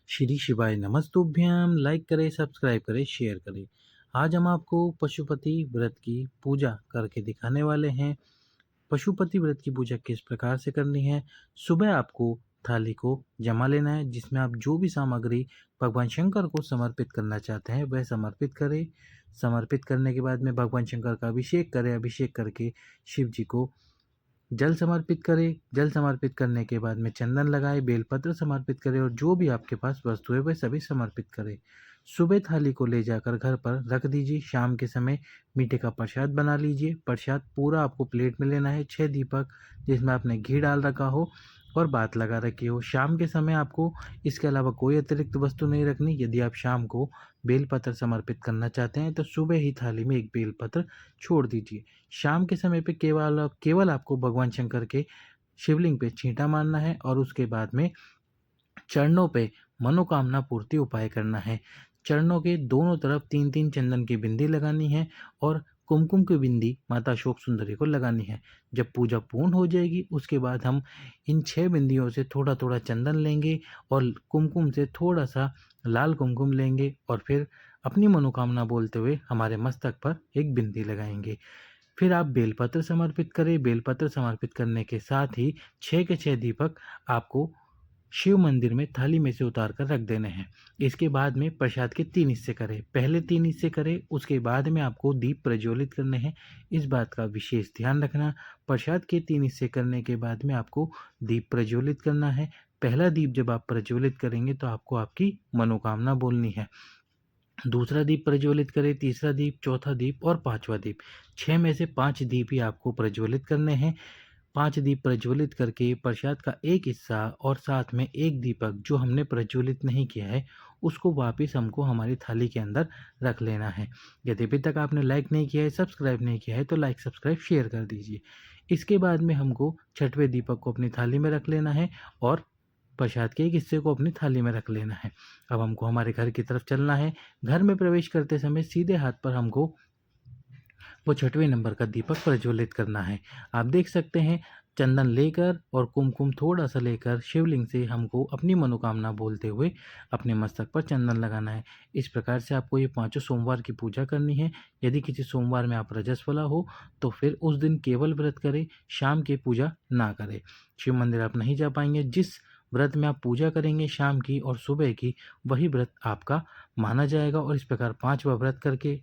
श्री शिवाय नमस्तुभ्यम। लाइक करें, सब्सक्राइब करें, शेयर करें। आज हम आपको पशुपति व्रत की पूजा करके दिखाने वाले हैं। पशुपति व्रत की पूजा किस प्रकार से करनी है। सुबह आपको थाली को जमा लेना है, जिसमें आप जो भी सामग्री भगवान शंकर को समर्पित करना चाहते हैं वह समर्पित करें। समर्पित करने के बाद में भगवान शंकर का अभिषेक करें। अभिषेक करके शिव जी को जल समर्पित करें। जल समर्पित करने के बाद में चंदन लगाए, बेलपत्र समर्पित करें और जो भी आपके पास वस्तु है वह सभी समर्पित करें। सुबह थाली को ले जाकर घर पर रख दीजिए। शाम के समय मीठे का प्रसाद बना लीजिए। प्रसाद पूरा आपको प्लेट में लेना है। 6 दीपक जिसमें आपने घी डाल रखा हो और बात लगा रखी हो। शाम के समय आपको इसके अलावा कोई अतिरिक्त वस्तु नहीं रखनी। यदि आप शाम को बेलपत्र समर्पित करना चाहते हैं तो सुबह ही थाली में एक बेलपत्र छोड़ दीजिए। शाम के समय पे केवल केवल आपको भगवान शंकर के शिवलिंग पे छींटा मारना है और उसके बाद में चरणों पे मनोकामना पूर्ति उपाय करना है। चरणों के दोनों तरफ 3-3 चंदन की बिंदी लगानी है और कुमकुम की बिंदी माता अशोक सुंदरी को लगानी है। जब पूजा पूर्ण हो जाएगी उसके बाद हम इन 6 बिंदियों से थोड़ा थोड़ा चंदन लेंगे और कुमकुम से थोड़ा सा लाल कुमकुम लेंगे और फिर अपनी मनोकामना बोलते हुए हमारे मस्तक पर एक बिंदी लगाएंगे। फिर आप बेलपत्र समर्पित करें। बेलपत्र समर्पित करने के साथ ही 6 के 6 दीपक आपको शिव मंदिर में थाली में से उतार कर रख देने हैं। इसके बाद में प्रसाद के 3 हिस्से करें। पहले 3 हिस्से करें, उसके बाद में आपको दीप प्रज्वलित करने हैं। इस बात का विशेष ध्यान रखना। प्रसाद के 3 हिस्से करने के बाद में आपको दीप प्रज्वलित करना है। पहला दीप जब आप प्रज्वलित करेंगे तो आपको आपकी मनोकामना बोलनी है। दूसरा दीप प्रज्वलित करें, तीसरा दीप, चौथा दीप और पांचवा दीप। 6 में से 5 दीप ही आपको प्रज्वलित करने हैं। 5 दीप प्रज्वलित करके प्रसाद का एक हिस्सा और साथ में एक दीपक जो हमने प्रज्वलित नहीं किया है उसको वापस हमको हमारी थाली के अंदर रख लेना है। यदि अभी तक आपने लाइक नहीं किया है, सब्सक्राइब नहीं किया है तो लाइक, सब्सक्राइब, शेयर कर दीजिए। इसके बाद में हमको छठवें दीपक को अपनी थाली में रख लेना है और प्रसाद के एक हिस्से को अपनी थाली में रख लेना है। अब हमको हमारे घर की तरफ चलना है। घर में प्रवेश करते समय सीधे हाथ पर हमको वो 6वें नंबर का दीपक प्रज्वलित करना है। आप देख सकते हैं चंदन लेकर और कुमकुम थोड़ा सा लेकर शिवलिंग से हमको अपनी मनोकामना बोलते हुए अपने मस्तक पर चंदन लगाना है। इस प्रकार से आपको ये 5 सोमवार की पूजा करनी है। यदि किसी सोमवार में आप रजस्वला हो तो फिर उस दिन केवल व्रत करें, शाम की पूजा ना करें। शिव मंदिर आप नहीं जा पाएंगे, जिस व्रत में आप पूजा करेंगे शाम की और सुबह की वही व्रत आपका माना जाएगा। और इस प्रकार 5वां व्रत करके